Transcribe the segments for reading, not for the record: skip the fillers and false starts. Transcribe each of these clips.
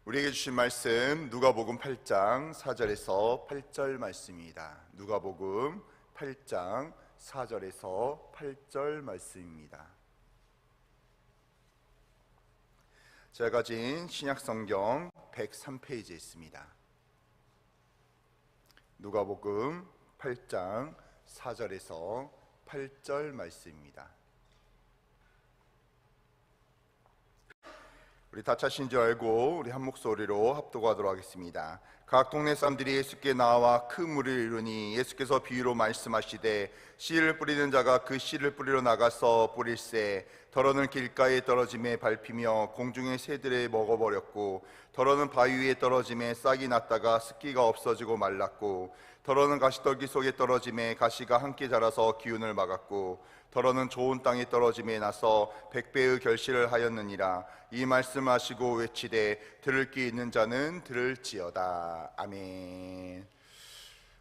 우리에게 주신 말씀 누가복음 8장 4절에서 8절 말씀입니다. 누가복음 8장 4절에서 8절 말씀입니다. 제가 가진 신약성경 103페이지에 있습니다. 누가복음 8장 4절에서 8절 말씀입니다. 우리 다 차신 줄 알고 우리 한 목소리로 합독하도록 하겠습니다. 각 동네 사람들이 예수께 나와 큰 무리를 이루니 예수께서 비유로 말씀하시되 씨를 뿌리는 자가 그 씨를 뿌리러 나가서 뿌릴새 더러는 길가에 떨어짐에 밟히며 공중의 새들에 먹어버렸고 더러는 바위 위에 떨어짐에 싹이 났다가 습기가 없어지고 말랐고 더러는 가시떨기 속에 떨어짐에 가시가 함께 자라서 기운을 막았고 더러는 좋은 땅에 떨어짐에 나서 100배의 결실을 하였느니라. 이 말씀하시고 외치되 들을 귀 있는 자는 들을지어다. 아멘.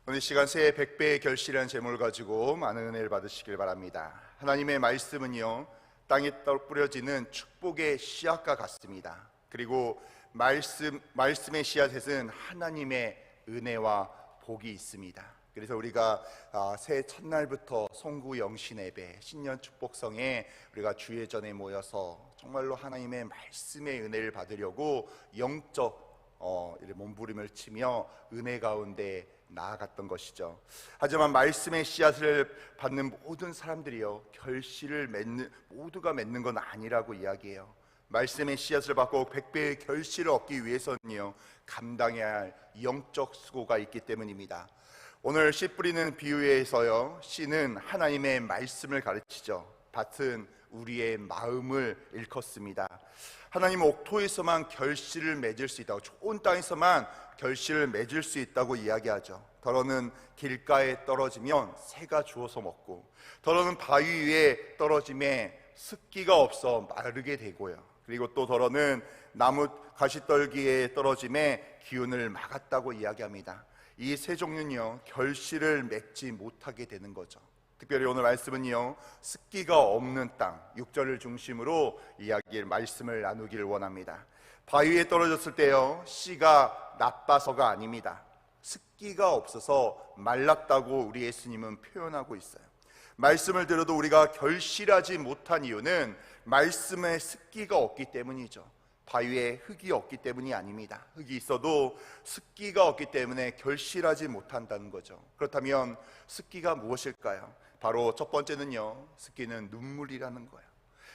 오늘 시간 새해 100배의 결실이라는 제목을 가지고 많은 은혜를 받으시길 바랍니다. 하나님의 말씀은요, 땅에 뿌려지는 축복의 씨앗과 같습니다. 그리고 말씀의 씨앗에는 하나님의 은혜와 복이 있습니다. 그래서 우리가 새해 첫날부터 송구 영신 예배 신년 축복성에 우리가 주예전에 모여서 정말로 하나님의 말씀의 은혜를 받으려고 영적 몸부림을 치며 은혜 가운데 나아갔던 것이죠. 하지만 말씀의 씨앗을 받는 모든 사람들이요, 결실을 모두가 맺는 건 아니라고 이야기해요. 말씀의 씨앗을 받고 100배의 결실을 얻기 위해서는요, 감당해야 할 영적 수고가 있기 때문입니다. 오늘 씨 뿌리는 비유에서요, 씨는 하나님의 말씀을 가르치죠. 밭은 우리의 마음을 일컫습니다. 하나님은 옥토에서만 결실을 맺을 수 있다고, 좋은 땅에서만 결실을 맺을 수 있다고 이야기하죠. 더러는 길가에 떨어지면 새가 주워서 먹고 더러는 바위 위에 떨어짐에 습기가 없어 마르게 되고요. 그리고 또 더러는 나무 가시떨기에 떨어짐에 기운을 막았다고 이야기합니다. 이 세 종류는요, 결실을 맺지 못하게 되는 거죠. 특별히 오늘 말씀은요, 습기가 없는 땅 6절을 중심으로 말씀을 나누기를 원합니다. 바위에 떨어졌을 때요, 씨가 나빠서가 아닙니다. 습기가 없어서 말랐다고 우리 예수님은 표현하고 있어요. 말씀을 들어도 우리가 결실하지 못한 이유는 말씀에 습기가 없기 때문이죠. 바위에 흙이 없기 때문이 아닙니다. 흙이 있어도 습기가 없기 때문에 결실하지 못한다는 거죠. 그렇다면 습기가 무엇일까요? 바로 첫 번째는요, 습기는 눈물이라는 거예요.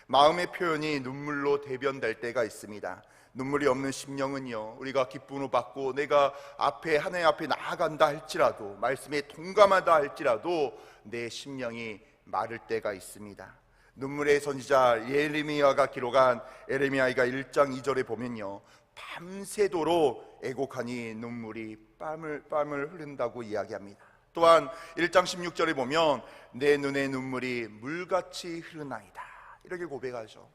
마음의 표현이 눈물로 대변될 때가 있습니다. 눈물이 없는 심령은요, 우리가 기쁨을 받고 내가 하나님 앞에 나아간다 할지라도, 말씀에 동감하다 할지라도 내 심령이 마를 때가 있습니다. 눈물의 선지자 예레미야가 기록한 예레미야가 1장 2절에 보면요, 밤새도록 애곡하니 눈물이 뺨을 흐른다고 이야기합니다. 또한 1장 16절에 보면 내 눈에 눈물이 물같이 흐르나이다, 이렇게 고백하죠.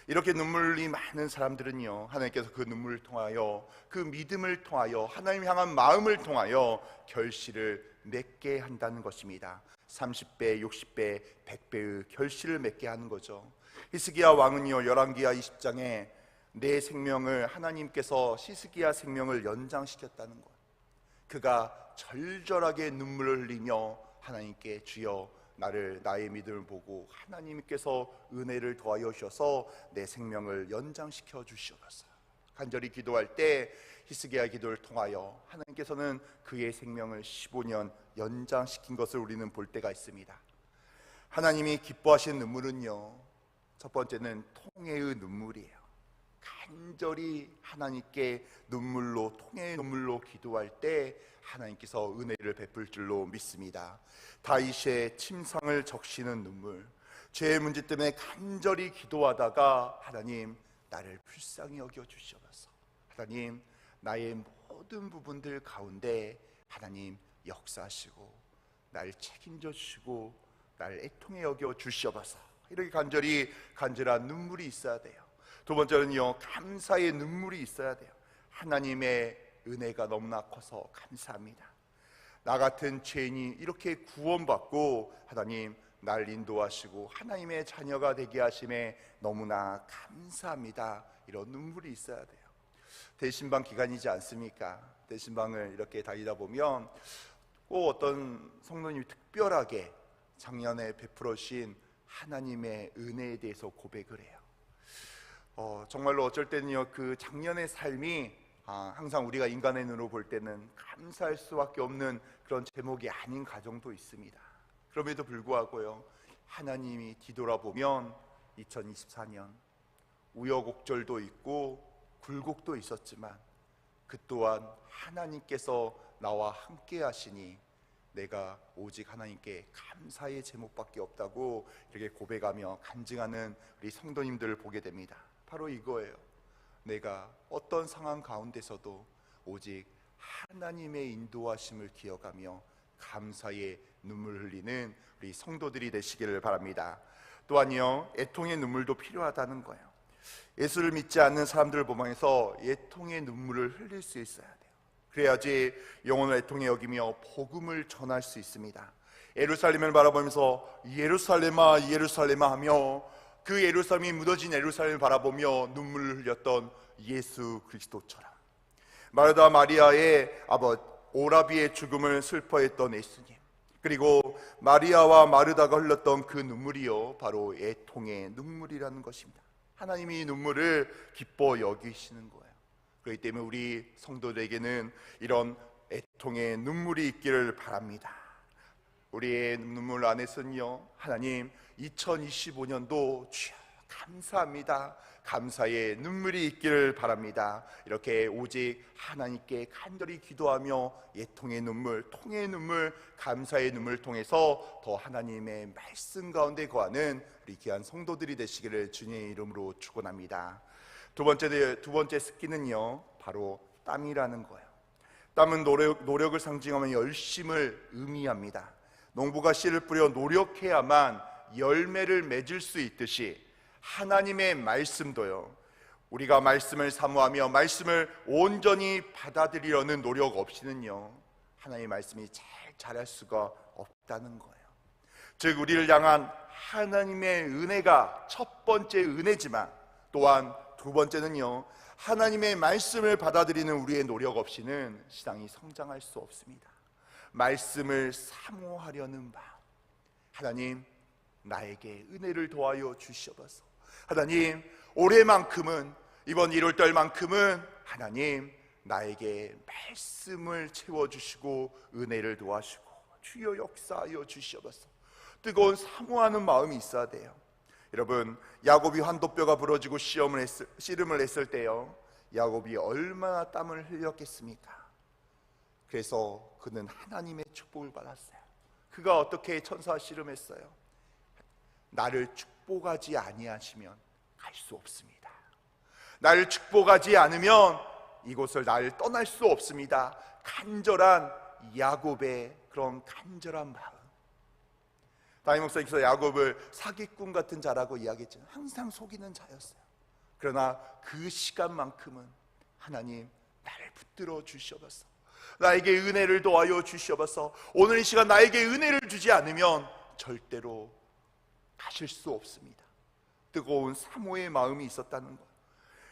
이렇게 눈물이 많은 사람들은요, 하나님께서 그 눈물을 통하여, 그 믿음을 통하여, 하나님 향한 마음을 통하여 결실을 맺게 한다는 것입니다. 30배, 60배, 100배의 결실을 맺게 하는 거죠. 히스기야 왕은요, 열왕기하 20장에 내 생명을, 하나님께서 히스기야 생명을 연장시켰다는 것. 그가 절절하게 눈물을 흘리며 하나님께 주여 나의 믿음을 보고 하나님께서 은혜를 더하여 주셔서 내 생명을 연장시켜 주시옵소서. 간절히 기도할 때 히스기야 기도를 통하여 하나님께서는 그의 생명을 15년 연장시킨 것을 우리는 볼 때가 있습니다. 하나님이 기뻐하시는 눈물은요, 첫 번째는 통회의 눈물이에요. 간절히 하나님께 통회의 눈물로 기도할 때 하나님께서 은혜를 베풀 줄로 믿습니다. 다윗의 침상을 적시는 눈물, 죄의 문제 때문에 간절히 기도하다가 하나님 나를 불쌍히 여겨 주시옵소서. 하나님 나의 모든 부분들 가운데 하나님 역사하시고 날 책임져 주시고 날 애통해 여겨 주시옵소서. 이렇게 간절한 눈물이 있어야 돼요. 두 번째는요, 감사의 눈물이 있어야 돼요. 하나님의 은혜가 너무나 커서 감사합니다. 나 같은 죄인이 이렇게 구원받고 하나님 날 인도하시고 하나님의 자녀가 되게 하심에 너무나 감사합니다. 이런 눈물이 있어야 돼요. 대신방 기간이지 않습니까? 대신방을 이렇게 다니다 보면 꼭 어떤 성도님이 특별하게 작년에 베풀어 주신 하나님의 은혜에 대해서 고백을 해요. 정말로 어쩔 때는요, 그 작년의 삶이 항상 우리가 인간의 눈으로 볼 때는 감사할 수밖에 없는 그런 제목이 아닌 가정도 있습니다. 그럼에도 불구하고요, 하나님이 뒤돌아보면 2024년 우여곡절도 있고 굴곡도 있었지만 그 또한 하나님께서 나와 함께 하시니 내가 오직 하나님께 감사의 제목밖에 없다고 이렇게 고백하며 간증하는 우리 성도님들을 보게 됩니다. 바로 이거예요. 내가 어떤 상황 가운데서도 오직 하나님의 인도하심을 기억하며 감사의 눈물 흘리는 우리 성도들이 되시기를 바랍니다. 또한요, 애통의 눈물도 필요하다는 거예요. 예수를 믿지 않는 사람들을 보면서 애통의 눈물을 흘릴 수 있어야 돼요. 그래야지 영혼을 애통에 여기며 복음을 전할 수 있습니다. 예루살렘을 바라보면서 예루살렘아 예루살렘아 하며 그 예루살렘이 무너진 예루살렘을 바라보며 눈물을 흘렸던 예수 그리스도처럼, 마르다 마리아의 아버지 오라비의 죽음을 슬퍼했던 예수님, 그리고 마리아와 마르다가 흘렸던 그 눈물이요, 바로 애통의 눈물이라는 것입니다. 하나님이 이 눈물을 기뻐 여기시는 거예요. 그렇기 때문에 우리 성도들에게는 이런 애통의 눈물이 있기를 바랍니다. 우리의 눈물 안에서는요, 하나님 2025년도 주여 감사합니다, 감사의 눈물이 있기를 바랍니다. 이렇게 오직 하나님께 간절히 기도하며 애통의 눈물, 통의 눈물, 감사의 눈물을 통해서 더 하나님의 말씀 가운데 거하는 우리 귀한 성도들이 되시기를 주님의 이름으로 축원합니다. 두 번째 습기는요, 바로 땀이라는 거예요. 땀은 노력을 상징하면 열심을 의미합니다. 농부가 씨를 뿌려 노력해야만 열매를 맺을 수 있듯이 하나님의 말씀도요, 우리가 말씀을 사모하며 말씀을 온전히 받아들이려는 노력 없이는요, 하나님의 말씀이 잘 자랄 수가 없다는 거예요. 즉 우리를 향한 하나님의 은혜가 첫 번째 은혜지만 또한 두 번째는요, 하나님의 말씀을 받아들이는 우리의 노력 없이는 신앙이 성장할 수 없습니다. 말씀을 사모하려는 마음, 하나님 나에게 은혜를 더하여 주시옵소서. 하나님 올해만큼은, 이번 1월달만큼은 하나님 나에게 말씀을 채워주시고 은혜를 도와주시고 주여 역사하여 주시옵소서. 뜨거운 사모하는 마음이 있어야 돼요. 여러분, 야곱이 환도뼈가 부러지고 씨름을 했을 때요, 야곱이 얼마나 땀을 흘렸겠습니까? 그래서 그는 하나님의 축복을 받았어요. 그가 어떻게 천사와 씨름했어요? 나를 축복하지 아니하시면 갈 수 없습니다. 나를 축복하지 않으면 이곳을 나를 떠날 수 없습니다. 간절한 야곱의 그런 간절한 마음. 담임 목사님께서 야곱을 사기꾼 같은 자라고 이야기했지만 항상 속이는 자였어요. 그러나 그 시간만큼은 하나님 나를 붙들어 주시옵소서. 나에게 은혜를 더하여 주시옵소서. 오늘 이 시간 나에게 은혜를 주지 않으면 절대로 가실 수 없습니다. 뜨거운 사모의 마음이 있었다는 거예요.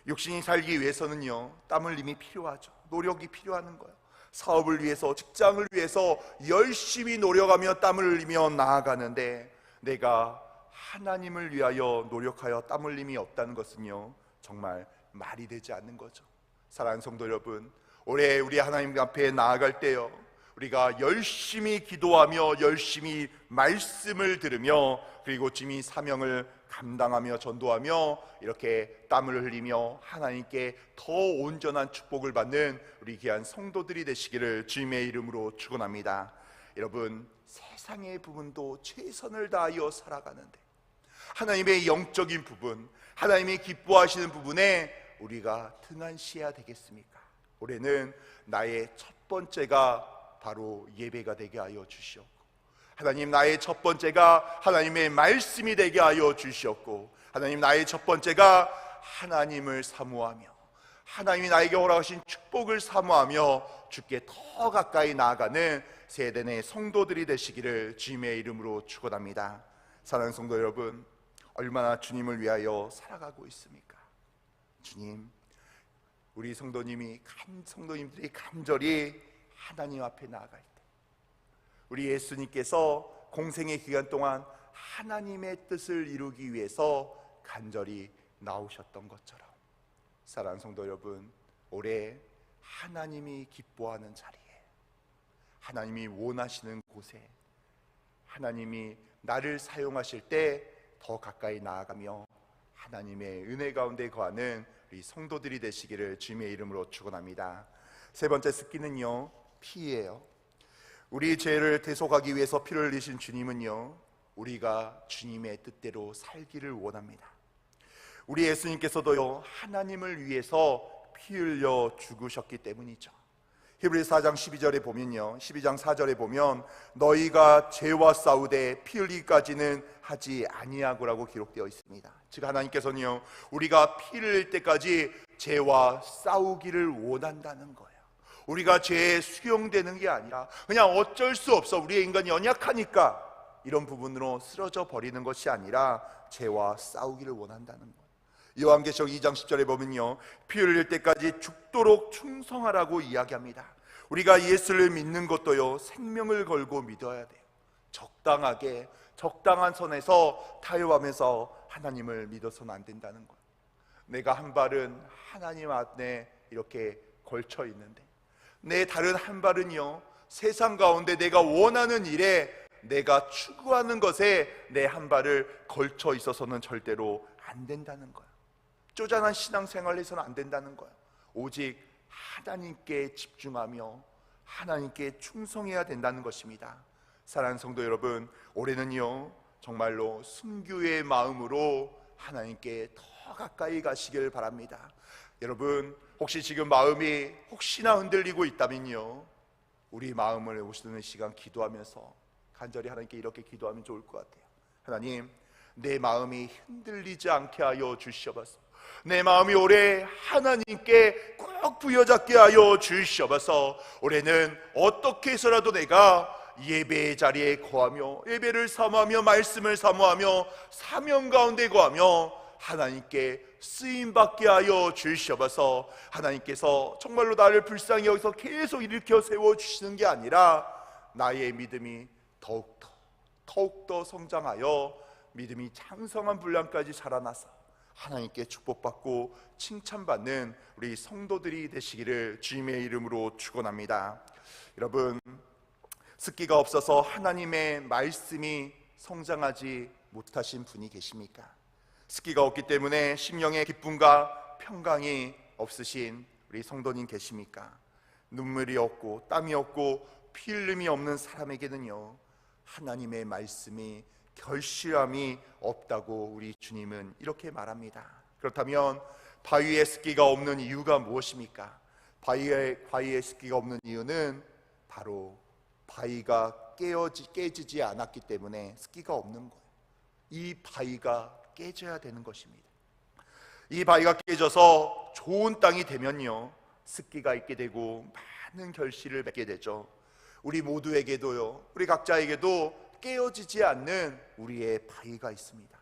육신이 살기 위해서는요, 땀 흘림이 필요하죠. 노력이 필요한 거예요. 사업을 위해서, 직장을 위해서 열심히 노력하며 땀을 흘리며 나아가는데 내가 하나님을 위하여 노력하여 땀 흘림이 없다는 것은요, 정말 말이 되지 않는 거죠. 사랑하는 성도 여러분, 올해 우리 하나님 앞에 나아갈 때요, 우리가 열심히 기도하며 열심히 말씀을 들으며 그리고 주님이 사명을 감당하며 전도하며 이렇게 땀을 흘리며 하나님께 더 온전한 축복을 받는 우리 귀한 성도들이 되시기를 주님의 이름으로 축원합니다. 여러분, 세상의 부분도 최선을 다하여 살아가는데 하나님의 영적인 부분, 하나님이 기뻐하시는 부분에 우리가 등한시해야 되겠습니까? 올해는 나의 첫 번째가 바로 예배가 되게 하여 주시옵고, 하나님 나의 첫 번째가 하나님의 말씀이 되게 하여 주시옵고, 하나님 나의 첫 번째가 하나님을 사모하며 하나님이 나에게 허락하신 축복을 사모하며 주께 더 가까이 나아가는 세대 내 성도들이 되시기를 주님의 이름으로 축원합니다. 사랑하는 성도 여러분, 얼마나 주님을 위하여 살아가고 있습니까? 주님, 우리 성도님들이 간절히 하나님 앞에 나아갈 때, 우리 예수님께서 공생의 기간 동안 하나님의 뜻을 이루기 위해서 간절히 나오셨던 것처럼, 사랑하는 성도 여러분, 올해 하나님이 기뻐하는 자리에, 하나님이 원하시는 곳에 하나님이 나를 사용하실 때 더 가까이 나아가며 하나님의 은혜 가운데 거하는 우리 성도들이 되시기를 주님의 이름으로 축원합니다. 세 번째 습기는요, 피예요. 우리 죄를 대속하기 위해서 피를 흘리신 주님은요, 우리가 주님의 뜻대로 살기를 원합니다. 우리 예수님께서도요, 하나님을 위해서 피 흘려 죽으셨기 때문이죠. 히브리서 4장 12절에 보면요, 12장 4절에 보면 너희가 죄와 싸우되 피 흘리기까지는 하지 아니하고라고 기록되어 있습니다. 즉 하나님께서는요, 우리가 피를 흘릴 때까지 죄와 싸우기를 원한다는 거예요. 우리가 죄에 수용되는 게 아니라 그냥 어쩔 수 없어, 우리의 인간이 연약하니까 이런 부분으로 쓰러져 버리는 것이 아니라 죄와 싸우기를 원한다는 거예요. 요한계시록 2장 10절에 보면요, 피 흘릴 때까지 죽도록 충성하라고 이야기합니다. 우리가 예수를 믿는 것도요, 생명을 걸고 믿어야 돼요. 적당하게, 적당한 선에서 타협하면서 하나님을 믿어서는 안 된다는 거예요. 내가 한 발은 하나님 안에 이렇게 걸쳐 있는데, 내 다른 한 발은요, 세상 가운데 내가 원하는 일에, 내가 추구하는 것에 내 한 발을 걸쳐 있어서는 절대로 안 된다는 거예요. 쪼잔한 신앙생활을 해서는 안 된다는 거예요. 오직 하나님께 집중하며 하나님께 충성해야 된다는 것입니다. 사랑하는 성도 여러분, 올해는요, 정말로 순교의 마음으로 하나님께 더 가까이 가시길 바랍니다. 여러분, 혹시 지금 마음이 혹시나 흔들리고 있다면요, 우리 마음을 오시는 시간 기도하면서 간절히 하나님께 이렇게 기도하면 좋을 것 같아요. 하나님, 내 마음이 흔들리지 않게 하여 주시옵소서. 내 마음이 올해 하나님께 꼭 부여잡게 하여 주시옵소서. 올해는 어떻게 해서라도 내가 예배의 자리에 거하며 예배를 사모하며 말씀을 사모하며 사명 가운데 거하며 하나님께 쓰임받게 하여 주시옵소서. 하나님께서 정말로 나를 불쌍히 여기서 계속 일으켜 세워주시는 게 아니라 나의 믿음이 더욱더 성장하여 믿음이 장성한 분량까지 자라나서 하나님께 축복받고 칭찬받는 우리 성도들이 되시기를 주님의 이름으로 축원합니다. 여러분, 습기가 없어서 하나님의 말씀이 성장하지 못하신 분이 계십니까? 습기가 없기 때문에 심령의 기쁨과 평강이 없으신 우리 성도님 계십니까? 눈물이 없고 땀이 없고 피 흘림이 없는 사람에게는요, 하나님의 말씀이 결실함이 없다고 우리 주님은 이렇게 말합니다. 그렇다면 바위에 습기가 없는 이유가 무엇입니까? 바위에 습기가 없는 이유는 바로 바위가 깨지지 않았기 때문에 습기가 없는 거예요. 이 바위가 깨져야 되는 것입니다. 이 바위가 깨져서 좋은 땅이 되면요, 습기가 있게 되고 많은 결실을 맺게 되죠. 우리 모두에게도요, 우리 각자에게도 깨어지지 않는 우리의 바위가 있습니다.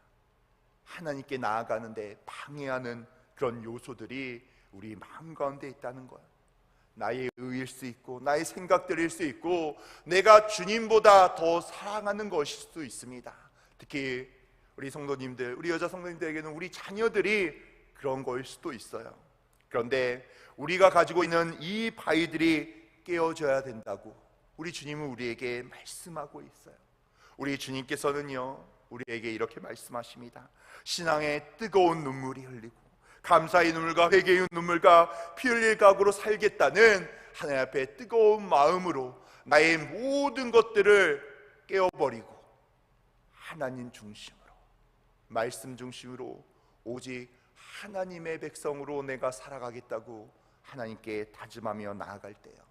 하나님께 나아가는데 방해하는 그런 요소들이 우리 마음 가운데 있다는 거예요. 나의 의일 수 있고 나의 생각들일 수 있고 내가 주님보다 더 사랑하는 것일 수도 있습니다. 특히 우리 성도님들, 우리 여자 성도님들에게는 우리 자녀들이 그런 거일 수도 있어요. 그런데 우리가 가지고 있는 이 바위들이 깨어져야 된다고 우리 주님은 우리에게 말씀하고 있어요. 우리 주님께서는요, 우리에게 이렇게 말씀하십니다. 신앙의 뜨거운 눈물이 흘리고 감사의 눈물과 회개의 눈물과 피 흘릴 각오로 살겠다는 하나님 앞에 뜨거운 마음으로 나의 모든 것들을 깨어버리고 하나님 중심으로, 말씀 중심으로 오직 하나님의 백성으로 내가 살아가겠다고 하나님께 다짐하며 나아갈 때요,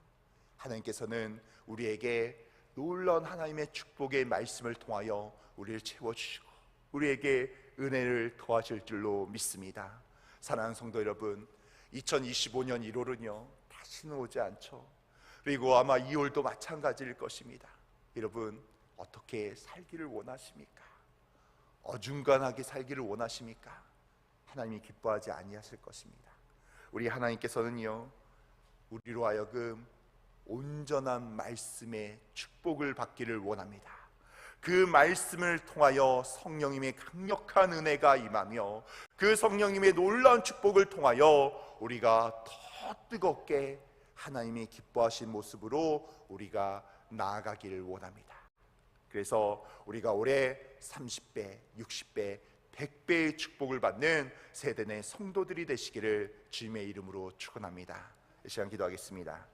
하나님께서는 우리에게 놀라운 하나님의 축복의 말씀을 통하여 우리를 채워주시고 우리에게 은혜를 더하실 줄로 믿습니다. 사랑하는 성도 여러분, 2025년 1월은요 다시는 오지 않죠. 그리고 아마 2월도 마찬가지일 것입니다. 여러분, 어떻게 살기를 원하십니까? 어중간하게 살기를 원하십니까? 하나님이 기뻐하지 아니하실 것입니다. 우리 하나님께서는요, 우리로 하여금 온전한 말씀의 축복을 받기를 원합니다. 그 말씀을 통하여 성령님의 강력한 은혜가 임하며 그 성령님의 놀라운 축복을 통하여 우리가 더 뜨겁게 하나님이 기뻐하신 모습으로 우리가 나아가기를 원합니다. 그래서 우리가 올해 30배, 60배, 100배의 축복을 받는 세대내 성도들이 되시기를 주님의 이름으로 축원합니다. 이 시간 기도하겠습니다.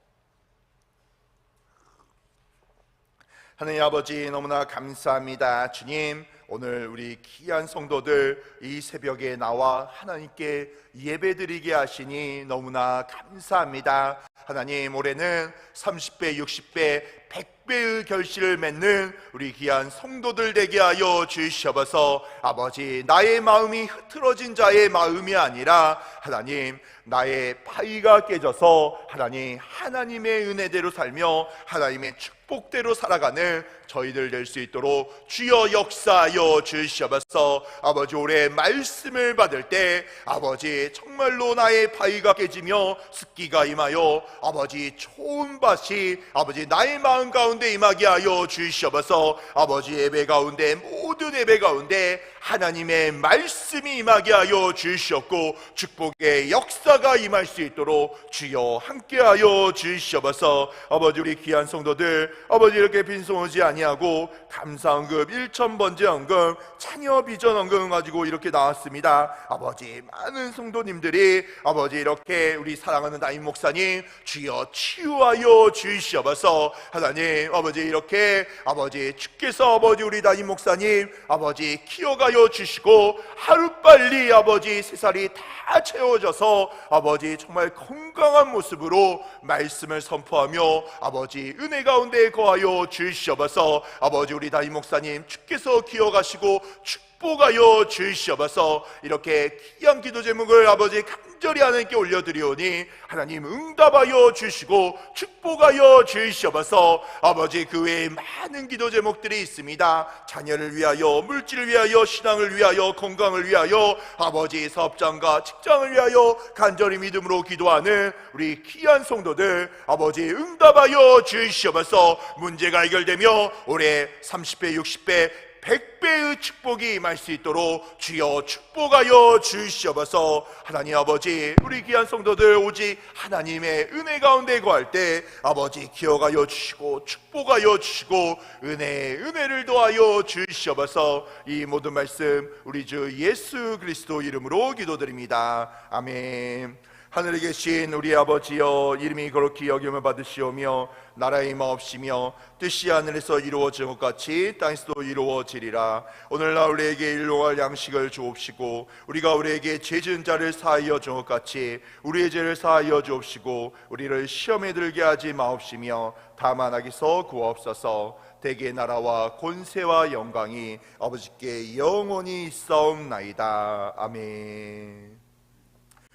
하나님 아버지, 너무나 감사합니다. 주님, 오늘 우리 귀한 성도들 이 새벽에 나와 하나님께 예배드리게 하시니 너무나 감사합니다. 하나님, 올해는 30배, 60배, 100배의 결실을 맺는 우리 귀한 성도들 되게 하여 주시옵소서. 아버지, 나의 마음이 흐트러진 자의 마음이 아니라 하나님, 나의 바위가 깨져서 하나님, 하나님의 은혜대로 살며 하나님의 축복대로 살아가는 저희들 될 수 있도록 주여 역사하여 주시옵소서. 아버지, 올해 말씀을 받을 때 아버지, 정말로 나의 바위가 깨지며 습기가 임하여 아버지, 좋은 밭이 아버지 나의 마음 가운데 임하게 하여 주시옵소서. 아버지, 예배 가운데, 모든 예배 가운데 하나님의 말씀이 임하게 하여 주시옵고 축복의 역사가 임할 수 있도록 주여 함께하여 주시옵소서. 아버지, 우리 귀한 성도들 아버지, 이렇게 빈손오지 아니하고 감사헌금, 1000번째 헌금, 자녀 비전 헌금 가지고 이렇게 나왔습니다. 아버지, 많은 성도님들이 아버지 이렇게 우리 사랑하는 담임 목사님 주여 치유하여 주시옵소서. 하나님 아버지, 이렇게 아버지 주께서 아버지 우리 담임 목사님 아버지 키워가여 주시고 하루빨리 아버지 세살이 다 채워져서 아버지 정말 건강한 모습으로 말씀을 선포하며 아버지 은혜 가운데 거하여 주시옵소서. 아버지, 우리 담임 목사님 주께서 기억하시고 축복하여 주시옵소서. 이렇게 귀한 기도 제목을 아버지 간절히 하나님께 올려드리오니 하나님 응답하여 주시고 축복하여 주시옵소서. 아버지, 그 외에 많은 기도 제목들이 있습니다. 자녀를 위하여, 물질을 위하여, 신앙을 위하여, 건강을 위하여, 아버지 사업장과 직장을 위하여 간절히 믿음으로 기도하는 우리 귀한 성도들 아버지 응답하여 주시옵소서. 문제가 해결되며 올해 30배, 60배, 100배의 축복이 임할 수 있도록 주여 축복하여 주시옵소서. 하나님 아버지, 우리 귀한 성도들 오직 하나님의 은혜 가운데 거할 때 아버지 기억하여 주시고 축복하여 주시고 은혜를 더하여 주시옵소서. 이 모든 말씀 우리 주 예수 그리스도 이름으로 기도드립니다. 아멘. 하늘에 계신 우리 아버지여, 이름이 거룩히 여김을 받으시오며 나라의 임하옵시며 뜻이 하늘에서 이루어진 것 같이 땅에서도 이루어지리라. 오늘날 우리에게 일용할 양식을 주옵시고 우리가 우리에게 죄 지은 자를 사하여 준 것 같이 우리의 죄를 사하여 주옵시고 우리를 시험에 들게 하지 마옵시며 다만 악에서 구하옵소서. 대개 나라와 권세와 영광이 아버지께 영원히 있사옵나이다. 아멘.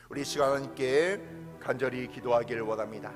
우리 시간 하나님께 간절히 기도하기를 원합니다.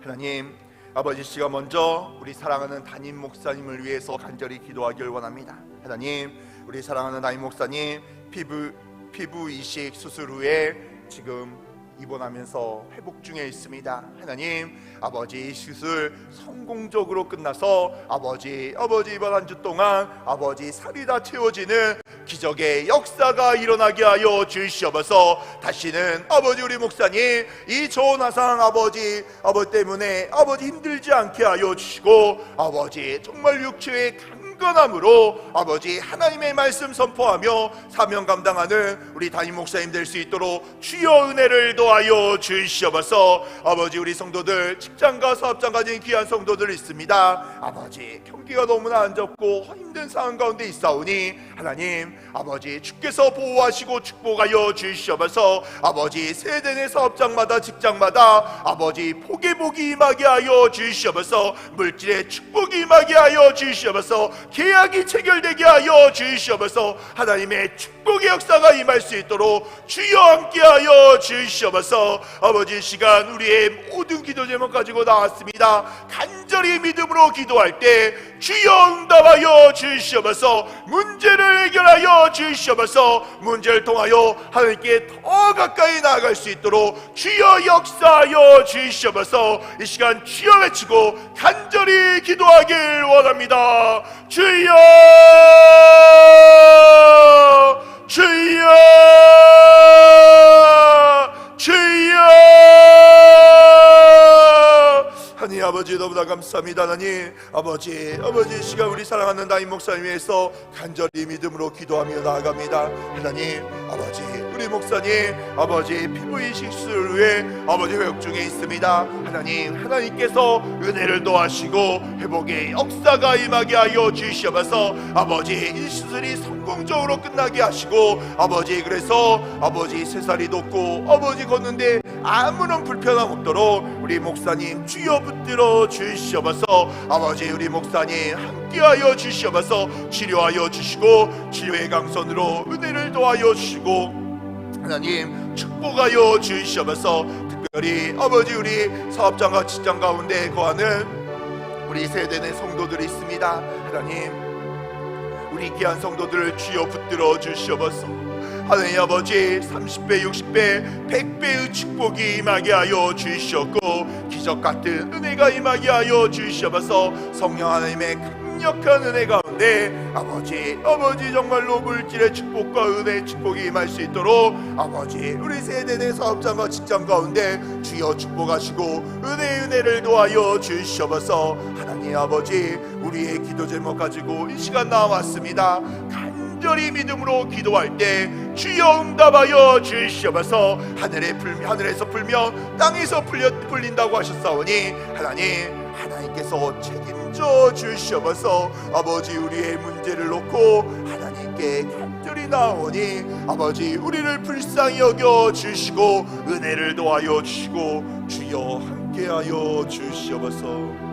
하나님 아버지, 시간 먼저 우리 사랑하는 담임 목사님을 위해서 간절히 기도하기를 원합니다. 하나님, 우리 사랑하는 담임 목사님 피부 이식 수술 후에 지금 입원하면서 회복 중에 있습니다. 하나님 아버지, 시술 성공적으로 끝나서 아버지 이번 한 주 동안 아버지 살이 다 채워지는 기적의 역사가 일어나게 하여 주시옵소서. 다시는 아버지 우리 목사님 이 좋은 화상 아버지 때문에 아버지 힘들지 않게 하여 주시고 아버지 정말 육체의 강건함으로 아버지 하나님의 말씀 선포하며 사명 감당하는 우리 담임 목사님 될 수 있도록 주여 은혜를 더하여 주시옵소서. 아버지, 우리 성도들 직장과 사업장 가진 귀한 성도들 있습니다. 아버지, 경기가 너무나 안 좋고 힘든 상황 가운데 있사오니 하나님 아버지 주께서 보호하시고 축복하여 주시옵소서. 아버지, 세대 내 사업장마다 직장마다 아버지 복의 복이 임하게 하여 주시옵소서. 물질의 축복이 임하게 하여 주시옵소서. 계약이 체결되게 하여 주시옵소서. 하나님의 축복의 역사가 임할 수 있도록 주여 함께하여 주시옵소서. 아버지, 시간 우리의 모든 기도 제목 가지고 나왔습니다. 간절히 간절히 믿음으로 기도할 때 주여 응답하여 주시옵소서. 문제를 해결하여 주시옵소서. 문제를 통하여 하나님께 더 가까이 나아갈 수 있도록 주여 역사하여 주시옵소서. 이 시간 주여 외치고 간절히 기도하길 원합니다. 주여, 주여, 주여. 하나님 아버지 너무나 감사합니다. 하나님 아버지 이 시간 우리 사랑하는 담임 목사님 위해서 간절히 믿음으로 기도하며 나아갑니다. 하나님 아버지 우리 목사님 아버지 피부 이식 수술 후에 아버지 회복 중에 있습니다. 하나님께서 은혜를 더하시고 회복의 역사가 임하게 하여 주시옵소서. 아버지 이 수술이 성공적으로 끝나게 하시고 아버지 그래서 아버지 3살이 돋고 아버지 걷는데 아무런 불편함 없도록 우리 목사님 주여 붙들어 주시옵소서. 아버지 우리 목사님 함께하여 주시옵소서. 치료하여 주시고 치료의 강선으로 은혜를 더하여 주시고 하나님 축복하여 주시옵소서. 특별히 아버지 우리 사업장과 직장 가운데 거하는 우리 세대의 성도들이 있습니다. 하나님 우리 귀한 성도들을 주여 붙들어 주시옵소서. 하나님 아버지 30배 60배 100배의 축복이 임하게 하여 주시옵고 기적같은 은혜가 임하게 하여 주시옵소서. 성령 하나님의 강력한 은혜 가운데 아버지 정말로 물질의 축복과 은혜의 축복이 임할 수 있도록 아버지 우리 세대의 사업장과 직장 가운데 주여 축복하시고 은혜를 도하여 주시옵소서. 하나님 아버지 우리의 기도 제목 가지고 이 시간 나왔습니다. 간절히 믿음으로 기도할 때 주여 응답하여 주시옵소서. 하늘에서 풀면 땅에서 풀린다고 하셨사오니 하나님께서 책임져 주시옵소서. 아버지 우리의 문제를 놓고 하나님께 간절히 나오니 아버지 우리를 불쌍히 여겨 주시고 은혜를 더하여 주시고 주여 함께하여 주시옵소서.